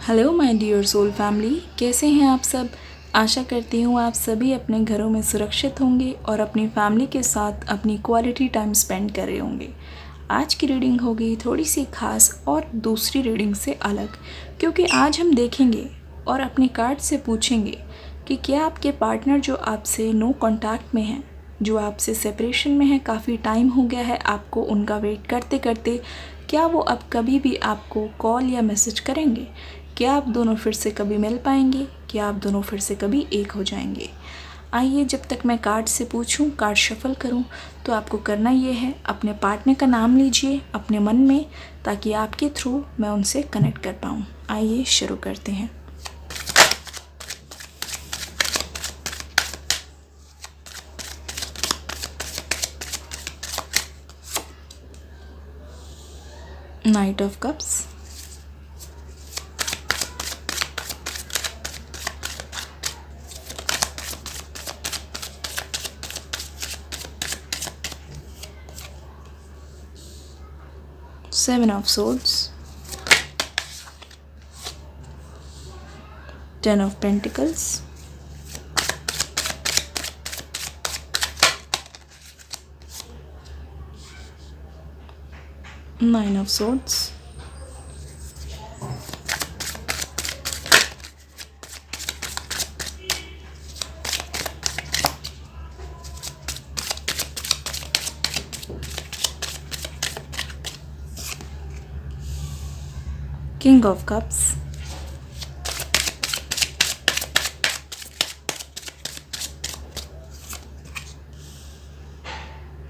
Hello my dear soul family, कैसे हैं आप सब। आशा करती हूँ आप सभी अपने घरों में सुरक्षित होंगे और अपनी फैमिली के साथ अपनी क्वालिटी टाइम स्पेंड कर रहे होंगे। आज की रीडिंग होगी थोड़ी सी खास और दूसरी रीडिंग से अलग, क्योंकि आज हम देखेंगे और अपने कार्ड से पूछेंगे कि क्या आपके पार्टनर जो आपसे नो कॉन्टैक्ट में हैं, जो आपसे सेपरेशन में है, काफ़ी टाइम हो गया है आपको उनका वेट करते करते, क्या वो अब कभी भी आपको कॉल या मैसेज करेंगे। क्या आप दोनों फिर से कभी मिल पाएंगे, क्या आप दोनों फिर से कभी एक हो जाएंगे। आइए, जब तक मैं कार्ड से पूछूं, कार्ड शफल करूं, तो आपको करना ये है, अपने पार्टनर का नाम लीजिए अपने मन में, ताकि आपके थ्रू मैं उनसे कनेक्ट कर पाऊं। आइए शुरू करते हैं। Night of cups, Seven of Swords, Ten of Pentacles, Nine of Swords, King of Cups,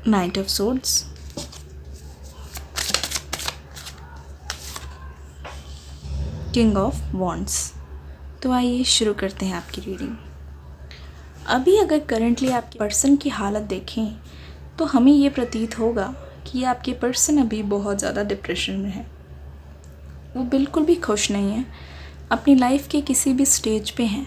Knight of Swords, King of Wands। तो आइए शुरू करते हैं आपकी रीडिंग। अभी अगर करंटली आपके पर्सन की हालत देखें तो हमें ये प्रतीत होगा कि आपके पर्सन अभी बहुत ज़्यादा डिप्रेशन में है। वो बिल्कुल भी खुश नहीं है, अपनी लाइफ के किसी भी स्टेज पे हैं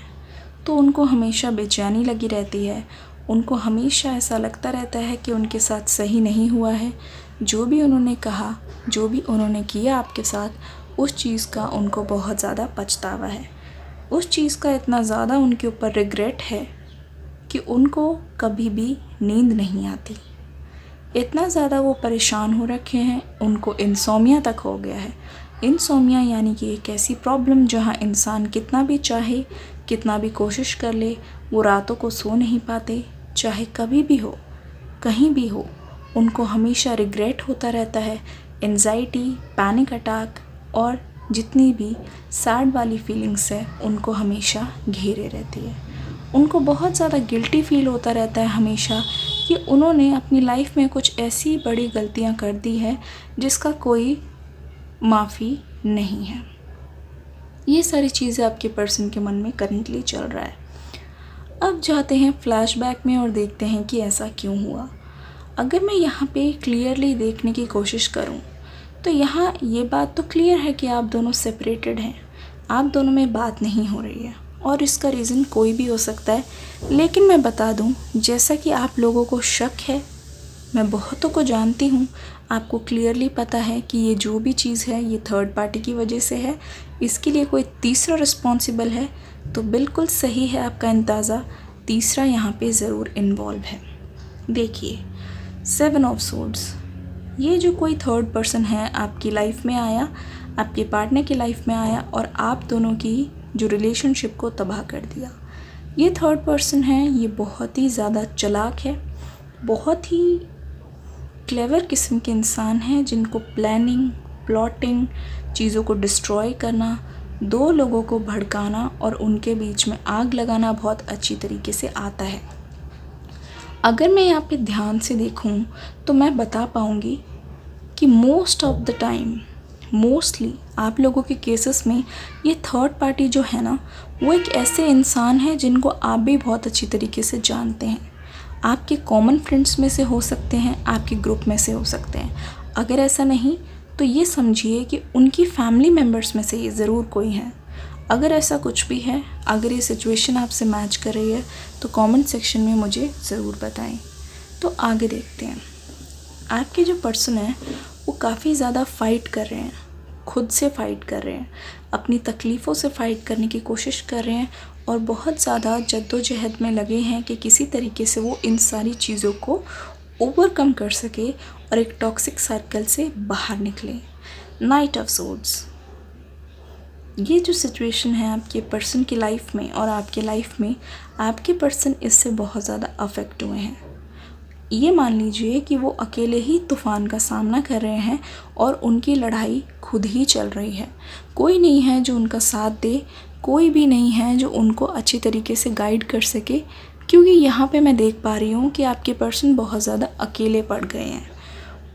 तो उनको हमेशा बेचैनी लगी रहती है। उनको हमेशा ऐसा लगता रहता है कि उनके साथ सही नहीं हुआ है। जो भी उन्होंने कहा, जो भी उन्होंने किया आपके साथ, उस चीज़ का उनको बहुत ज़्यादा पछतावा है। उस चीज़ का इतना ज़्यादा उनके ऊपर रिग्रेट है कि उनको कभी भी नींद नहीं आती। इतना ज़्यादा वो परेशान हो रखे हैं, उनको इंसोमिया तक हो गया है। इंसोमिया यानी कि एक ऐसी प्रॉब्लम जहाँ इंसान कितना भी चाहे, कितना भी कोशिश कर ले, वो रातों को सो नहीं पाते, चाहे कभी भी हो, कहीं भी हो। उनको हमेशा रिग्रेट होता रहता है। एंजाइटी, पैनिक अटैक और जितनी भी सैड वाली फीलिंग्स है उनको हमेशा घेरे रहती है। उनको बहुत ज़्यादा गिल्टी फील होता रहता है हमेशा कि उन्होंने अपनी लाइफ में कुछ ऐसी बड़ी गलतियां कर दी है जिसका कोई माफ़ी नहीं है। ये सारी चीज़ें आपके पर्सन के मन में करंटली चल रहा है। अब जाते हैं फ्लैशबैक में और देखते हैं कि ऐसा क्यों हुआ। अगर मैं यहाँ पे क्लियरली देखने की कोशिश करूँ तो यहाँ ये बात तो क्लियर है कि आप दोनों सेपरेटेड हैं, आप दोनों में बात नहीं हो रही है और इसका रीज़न कोई भी हो सकता है। लेकिन मैं बता दूँ, जैसा कि आप लोगों को शक है, मैं बहुतों को जानती हूँ, आपको क्लियरली पता है कि ये जो भी चीज़ है ये थर्ड पार्टी की वजह से है, इसके लिए कोई तीसरा रिस्पॉन्सिबल है। तो बिल्कुल सही है आपका अंदाज़ा, तीसरा यहाँ पे ज़रूर इन्वॉल्व है। देखिए, सेवन ऑफ सोर्ड्स, ये जो कोई थर्ड पर्सन है आपकी लाइफ में आया, आपके पार्टनर की लाइफ में आया और आप दोनों की जो रिलेशनशिप को तबाह कर दिया। ये थर्ड पर्सन है, ये बहुत ही ज़्यादा चालाक है, बहुत ही क्लेवर किस्म के इंसान हैं जिनको प्लानिंग, प्लॉटिंग, चीज़ों को डिस्ट्रॉय करना, दो लोगों को भड़काना और उनके बीच में आग लगाना बहुत अच्छी तरीके से आता है। अगर मैं यहाँ पे ध्यान से देखूँ तो मैं बता पाऊँगी कि most of the time, mostly आप लोगों के केसेस में ये थर्ड पार्टी जो है ना, वो एक ऐसे इंसान है जिनको आप भी बहुत अच्छी तरीके से जानते हैं। आपके कॉमन फ्रेंड्स में से हो सकते हैं, आपके ग्रुप में से हो सकते हैं। अगर ऐसा नहीं तो ये समझिए कि उनकी फैमिली मेम्बर्स में से ये ज़रूर कोई है। अगर ऐसा कुछ भी है, अगर ये सिचुएशन आपसे मैच कर रही है तो कमेंट सेक्शन में मुझे ज़रूर बताएं। तो आगे देखते हैं। आपके जो पर्सन है वो काफ़ी ज़्यादा फाइट कर रहे हैं, खुद से फ़ाइट कर रहे हैं, अपनी तकलीफ़ों से फ़ाइट करने की कोशिश कर रहे हैं और बहुत ज़्यादा जद्दोजहद में लगे हैं कि किसी तरीके से वो इन सारी चीज़ों को ओवरकम कर सके और एक टॉक्सिक सर्कल से बाहर निकले। नाइट ऑफ सोर्ड्स, ये जो सिचुएशन है आपके पर्सन की लाइफ में और आपके लाइफ में, आपके पर्सन इससे बहुत ज़्यादा अफेक्ट हुए हैं। ये मान लीजिए कि वो अकेले ही तूफ़ान का सामना कर रहे हैं और उनकी लड़ाई खुद ही चल रही है। कोई नहीं है जो उनका साथ दे, कोई भी नहीं है जो उनको अच्छी तरीके से गाइड कर सके, क्योंकि यहाँ पे मैं देख पा रही हूँ कि आपके पर्सन बहुत ज़्यादा अकेले पड़ गए हैं।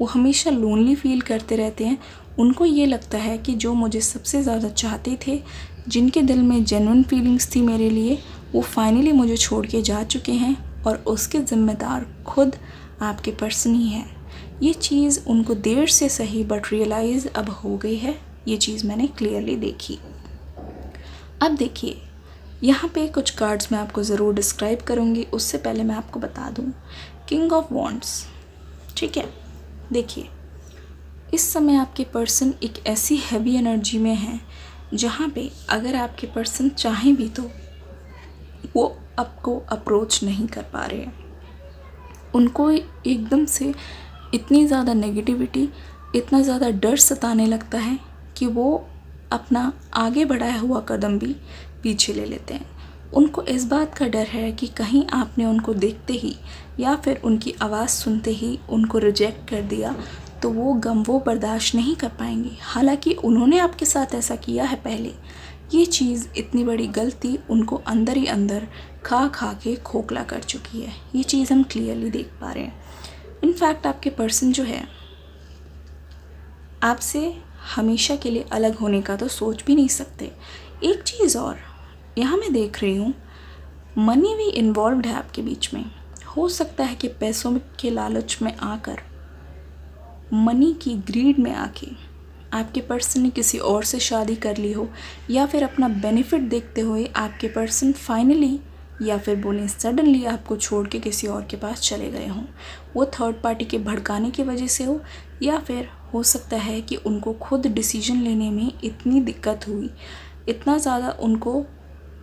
वो हमेशा लोनली फील करते रहते हैं। उनको ये लगता है कि जो मुझे सबसे ज़्यादा चाहते थे, जिनके दिल में जेन्युइन फीलिंग्स थी मेरे लिए, वो फाइनली मुझे छोड़ के जा चुके हैं और उसके ज़िम्मेदार खुद आपके पर्सन ही हैं। ये चीज़ उनको देर से सही बट रियलाइज़ अब हो गई है। ये चीज़ मैंने क्लियरली देखी। अब देखिए, यहाँ पे कुछ कार्ड्स मैं आपको ज़रूर डिस्क्राइब करूँगी। उससे पहले मैं आपको बता दूँ, किंग ऑफ वॉन्ड्स, ठीक है। देखिए, इस समय आपके पर्सन एक ऐसी हैवी एनर्जी में है जहाँ पे अगर आपके पर्सन चाहें भी तो वो आपको अप्रोच नहीं कर पा रहे हैं। उनको एकदम से इतनी ज़्यादा नेगेटिविटी, इतना ज़्यादा डर सताने लगता है कि वो अपना आगे बढ़ाया हुआ कदम भी पीछे ले लेते हैं। उनको इस बात का डर है कि कहीं आपने उनको देखते ही या फिर उनकी आवाज़ सुनते ही उनको रिजेक्ट कर दिया तो वो गम वो बर्दाश्त नहीं कर पाएंगे। हालांकि उन्होंने आपके साथ ऐसा किया है पहले। ये चीज़, इतनी बड़ी गलती उनको अंदर ही अंदर खा खा के खोखला कर चुकी है। ये चीज़ हम क्लियरली देख पा रहे हैं। इनफैक्ट आपके पर्सन जो है आपसे हमेशा के लिए अलग होने का तो सोच भी नहीं सकते। एक चीज़ और यहाँ मैं देख रही हूँ, मनी भी इन्वॉल्व्ड है आपके बीच में। हो सकता है कि पैसों के लालच में आकर, मनी की ग्रीड में आके आपके पर्सन ने किसी और से शादी कर ली हो, या फिर अपना बेनिफिट देखते हुए आपके पर्सन फाइनली या फिर बोलें सडनली आपको छोड़ के किसी और के पास चले गए हों। वो थर्ड पार्टी के भड़काने की वजह से हो, या फिर हो सकता है कि उनको खुद डिसीजन लेने में इतनी दिक्कत हुई, इतना ज़्यादा उनको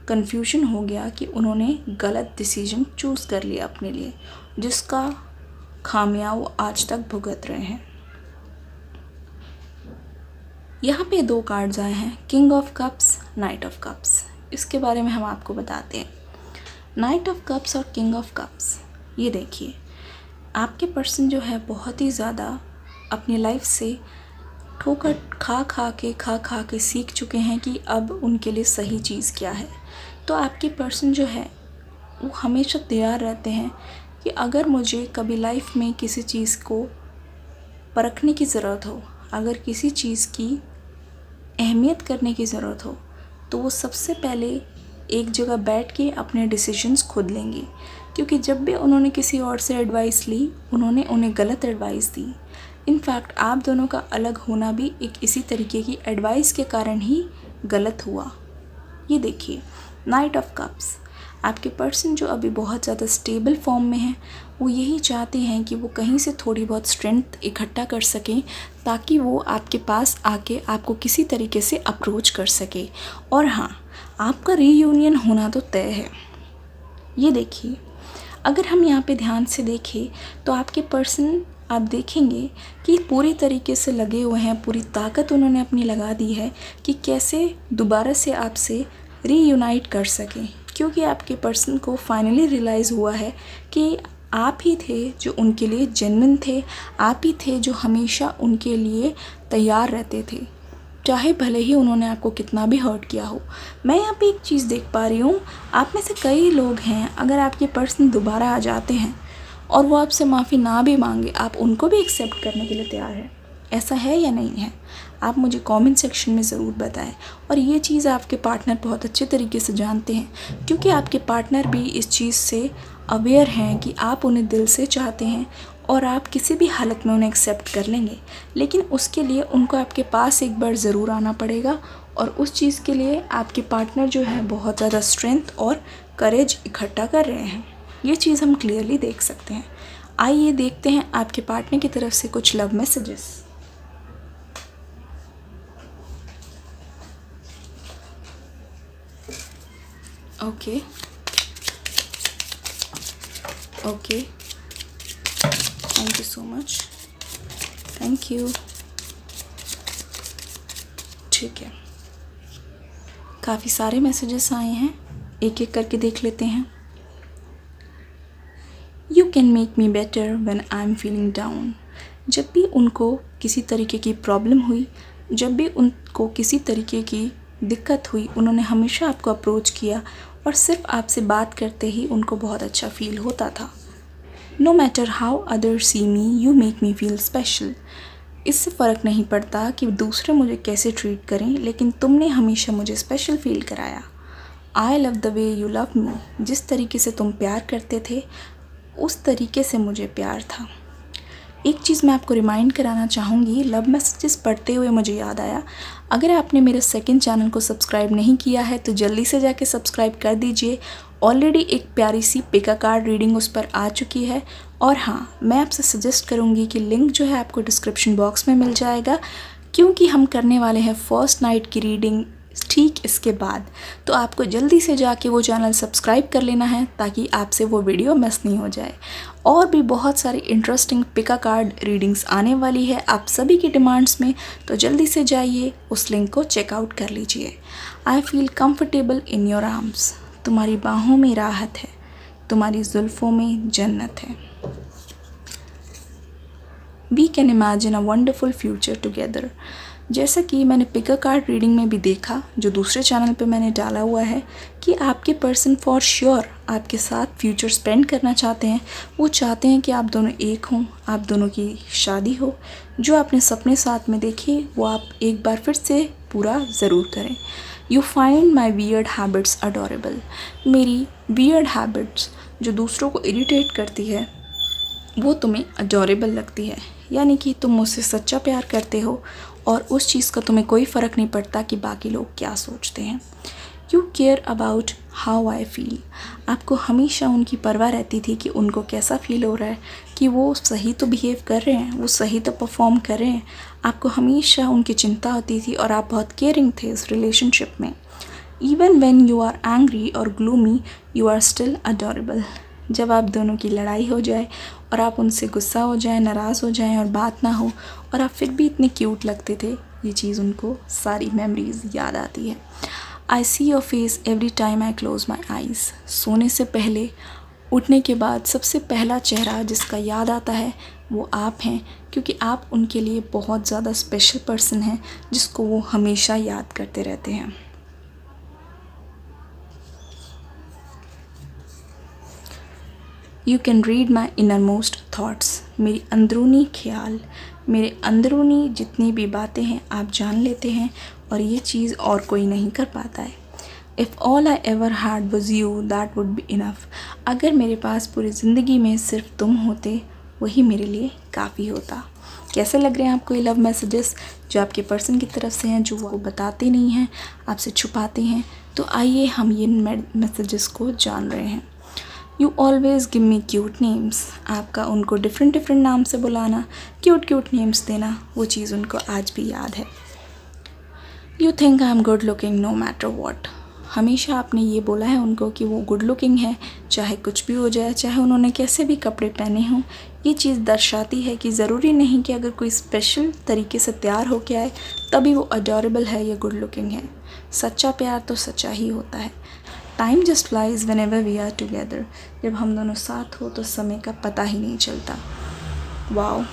कन्फ्यूजन हो गया कि उन्होंने गलत डिसीजन चूज़ कर लिया अपने लिए, जिसका खामियां वो आज तक भुगत रहे हैं। यहाँ पे दो कार्ड्स आए हैं, king of cups, night of cups. इसके बारे में हम आपको बताते हैं। नाइट ऑफ कप्स और किंग ऑफ कप्स, ये देखिए, आपके पर्सन जो है बहुत ही ज़्यादा अपनी लाइफ से ठोकर खा खा के सीख चुके हैं कि अब उनके लिए सही चीज़ क्या है। तो आपके पर्सन जो है वो हमेशा तैयार रहते हैं कि अगर मुझे कभी लाइफ में किसी चीज़ को परखने की ज़रूरत हो, अगर किसी चीज़ की अहमियत करने की ज़रूरत हो, तो वो सबसे पहले एक जगह बैठ के अपने डिसीजंस खुद लेंगे। क्योंकि जब भी उन्होंने किसी और से एडवाइस ली, उन्होंने उन्हें गलत एडवाइस दी। इनफैक्ट आप दोनों का अलग होना भी एक इसी तरीके की एडवाइस के कारण ही गलत हुआ। ये देखिए, नाइट ऑफ कप्स, आपके पर्सन जो अभी बहुत ज़्यादा स्टेबल फॉर्म में है, वो यही चाहते हैं कि वो कहीं से थोड़ी बहुत स्ट्रेंथ इकट्ठा कर सकें ताकि वो आपके पास आके आपको किसी तरीके से अप्रोच कर सके। और हाँ, आपका रीयूनियन होना तो तय है। ये देखिए, अगर हम यहाँ पे ध्यान से देखें तो आपके पर्सन, आप देखेंगे कि पूरी तरीके से लगे हुए हैं, पूरी ताकत उन्होंने अपनी लगा दी है कि कैसे दोबारा से आपसे रीयूनाइट कर सकें। क्योंकि आपके पर्सन को फाइनली रियलाइज़ हुआ है कि आप ही थे जो उनके लिए जेन्युइन थे, आप ही थे जो हमेशा उनके लिए तैयार रहते थे, चाहे भले ही उन्होंने आपको कितना भी हर्ट किया हो। मैं यहाँ पे एक चीज़ देख पा रही हूँ, आप में से कई लोग हैं, अगर आपके पर्सन दोबारा आ जाते हैं और वो आपसे माफ़ी ना भी मांगे, आप उनको भी एक्सेप्ट करने के लिए तैयार हैं। ऐसा है या नहीं है? आप मुझे कमेंट सेक्शन में ज़रूर बताएं। और ये चीज़ आपके पार्टनर बहुत अच्छे तरीके से जानते हैं, क्योंकि आपके पार्टनर भी इस चीज़ से अवेयर हैं कि आप उन्हें दिल से चाहते हैं और आप किसी भी हालत में उन्हें एक्सेप्ट कर लेंगे। लेकिन उसके लिए उनको आपके पास एक बार ज़रूर आना पड़ेगा, और उस चीज़ के लिए आपके पार्टनर जो है बहुत ज़्यादा स्ट्रेंथ और करेज इकट्ठा कर रहे हैं। ये चीज़ हम क्लियरली देख सकते हैं। आइए देखते हैं आपके पार्टनर की तरफ से कुछ love messages. Okay okay, thank you so much, thank you. ठीक है, काफ़ी सारे मैसेजेस आए हैं, एक एक करके देख लेते हैं। You can make me better when I am feeling down. जब भी उनको किसी तरीके की प्रॉब्लम हुई, जब भी उनको किसी तरीके की दिक्कत हुई, उन्होंने हमेशा आपको अप्रोच किया और सिर्फ आपसे बात करते ही उनको बहुत अच्छा फील होता था। No matter how other see me, you make me feel special. इससे फ़र्क नहीं पड़ता कि दूसरे मुझे कैसे ट्रीट करें, लेकिन तुमने हमेशा मुझे स्पेशल फील कराया। I love the way you love me. जिस तरीके से तुम प्यार करते थे उस तरीके से मुझे प्यार था। एक चीज़ मैं आपको रिमाइंड कराना चाहूँगी, लव मैसेजेस पढ़ते हुए मुझे याद आया, अगर आपने मेरे सेकंड चैनल को सब्सक्राइब नहीं किया है तो जल्दी से जाके सब्सक्राइब कर दीजिए। ऑलरेडी एक प्यारी सी पिका कार्ड रीडिंग उस पर आ चुकी है। और हाँ, मैं आपसे सजेस्ट करूँगी कि लिंक जो है आपको डिस्क्रिप्शन बॉक्स में मिल जाएगा, क्योंकि हम करने वाले हैं फर्स्ट नाइट की रीडिंग ठीक इसके बाद। तो आपको जल्दी से जाके वो चैनल सब्सक्राइब कर लेना है ताकि आपसे वो वीडियो मिस नहीं हो जाए। और भी बहुत सारी इंटरेस्टिंग पिका कार्ड रीडिंग्स आने वाली है आप सभी की डिमांड्स में, तो जल्दी से जाइए उस लिंक को चेकआउट कर लीजिए। I feel comfortable in your arms. तुम्हारी बाहों में राहत है, तुम्हारी जुल्फ़ों में जन्नत है। We can imagine a wonderful future together. जैसा कि मैंने पिका कार्ड रीडिंग में भी देखा, जो दूसरे चैनल पे मैंने डाला हुआ है, कि आपके पर्सन फॉर श्योर आपके साथ फ्यूचर स्पेंड करना चाहते हैं। वो चाहते हैं कि आप दोनों एक हों, आप दोनों की शादी हो। जो आपने सपने साथ में देखे वो आप एक बार फिर से पूरा ज़रूर करें। You find my weird habits adorable. मेरी वियर्ड हैबिट्स जो दूसरों को इरिटेट करती है वो तुम्हें अडोरेबल लगती है, यानी कि तुम मुझसे सच्चा प्यार करते हो और उस चीज़ का तुम्हें कोई फ़र्क नहीं पड़ता कि बाकी लोग क्या सोचते हैं। You care about how I feel. आपको हमेशा उनकी परवाह रहती थी कि उनको कैसा फील हो रहा है, कि वो सही तो बिहेव कर रहे हैं, वो सही तो परफॉर्म कर रहे हैं। आपको हमेशा उनकी चिंता होती थी और आप बहुत केयरिंग थे इस रिलेशनशिप में। Even when you are angry और gloomy, you are still adorable. जब आप दोनों की लड़ाई हो जाए और आप उनसे गुस्सा हो जाए, नाराज़ हो जाएं और बात ना हो, और आप फिर भी इतने क्यूट लगते थे, ये चीज़ उनको सारी मेमोरीज़ याद आती है। I see your face every time I close my eyes. सोने से पहले, उठने के बाद सबसे पहला चेहरा जिसका याद आता है वो आप हैं, क्योंकि आप उनके लिए बहुत ज़्यादा स्पेशल पर्सन हैं जिसको वो हमेशा याद करते रहते हैं। You can read my inner most thoughts. मेरी अंदरूनी ख्याल, मेरे अंदरूनी जितनी भी बातें हैं आप जान लेते हैं, और ये चीज़ और कोई नहीं कर पाता है। If all I ever had was you that would be enough. अगर मेरे पास पूरी ज़िंदगी में सिर्फ तुम होते वही मेरे लिए काफ़ी होता। कैसे लग रहे हैं आपको ये लव मैसेजेस जो आपके पर्सन की तरफ से हैं, जो वो बताते नहीं हैं, आपसे छुपाते हैं? तो आइए हम ये मैसेजेस को जान रहे हैं। You always give me cute names. आपका उनको डिफरेंट डिफरेंट नाम से बुलाना, क्यूट क्यूट नेम्स देना, वो चीज़ उनको आज भी याद है। You think I am good looking no matter what. हमेशा आपने ये बोला है उनको कि वो गुड लुकिंग है, चाहे कुछ भी हो जाए, चाहे उन्होंने कैसे भी कपड़े पहने हों। ये चीज़ दर्शाती है कि ज़रूरी नहीं कि अगर कोई स्पेशल तरीके से तैयार होके आए तभी वो अडोरेबल है या गुड लुकिंग है। सच्चा प्यार तो सच्चा ही होता है। Time just flies whenever we are together. जब हम दोनों साथ हो तो समय का पता ही नहीं चलता। वाओ,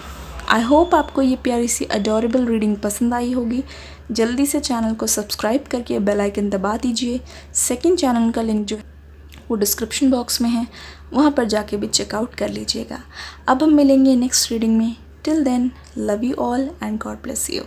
आई होप आपको ये प्यारी सी अडोरेबल रीडिंग पसंद आई होगी। जल्दी से चैनल को सब्सक्राइब करके बेल आइकन दबा दीजिए। सेकंड चैनल का लिंक जो है वो डिस्क्रिप्शन बॉक्स में है, वहाँ पर जाके भी चेकआउट कर लीजिएगा। अब हम मिलेंगे नेक्स्ट रीडिंग में। Till then, love you all and God bless you.